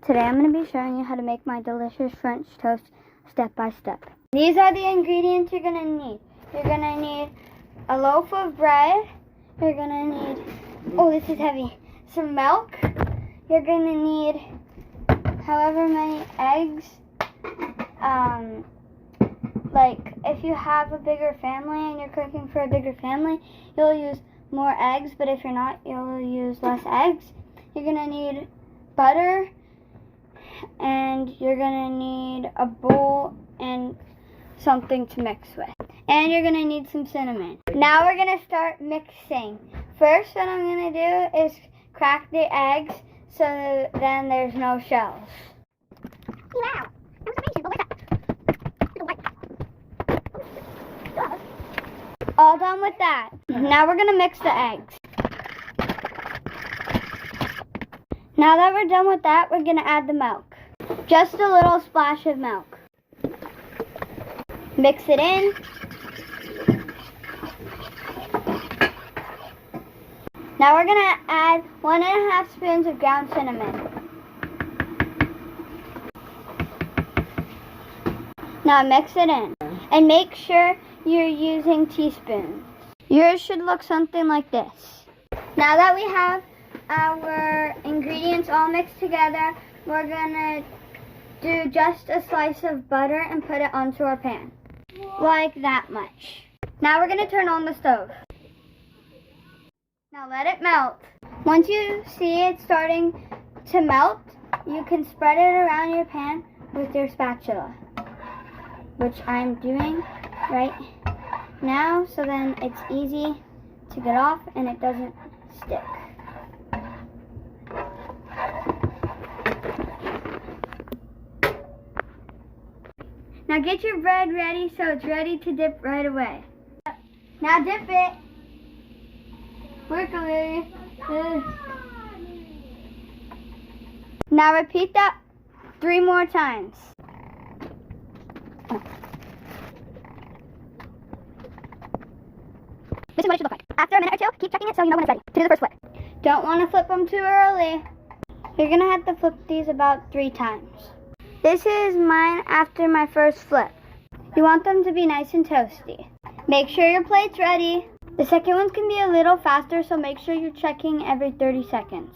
Today I'm going to be showing you how to make my delicious French toast step by step. These are the ingredients you're going to need. You're going to need a loaf of bread. You're going to need, oh this is heavy, some milk. You're going to need however many eggs. Like if you have a bigger family and you're cooking for a bigger family, you'll use more eggs, but if you're not, you'll use less eggs. You're going to need butter, and you're going to need a bowl and something to mix with. And you're going to need some cinnamon. Now we're going to start mixing. First, what I'm going to do is crack the eggs so then there's no shells. Wow. All done with that. Now we're going to mix the eggs. Now that we're done with that, we're going to add the milk. Just a little splash of milk. Mix it in. Now we're going to add 1.5 spoons of ground cinnamon. Now mix it in. And make sure you're using teaspoons. Yours should look something like this. Now that we have our ingredients all mixed together, we're gonna do just a slice of butter and put it onto our pan. Like that much. Now we're gonna turn on the stove. Now let it melt. Once you see it starting to melt, you can spread it around your pan with your spatula, which I'm doing right now, so then it's easy to get off and it doesn't stick. Now get your bread ready so it's ready to dip right away. Now dip it. Quickly. Now repeat that 3 more times. This is what it should look like. After a minute or two, keep checking it so you know when it's ready to do the first flip. Don't want to flip them too early. You're going to have to flip these about 3 times. This is mine after my first flip. You want them to be nice and toasty. Make sure your plate's ready. The second ones can be a little faster, so make sure you're checking every 30 seconds.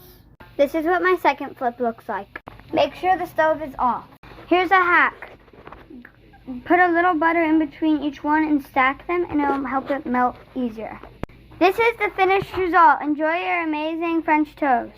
This is what my second flip looks like. Make sure the stove is off. Here's a hack. Put a little butter in between each one and stack them, and it'll help it melt easier. This is the finished result. Enjoy your amazing French toast.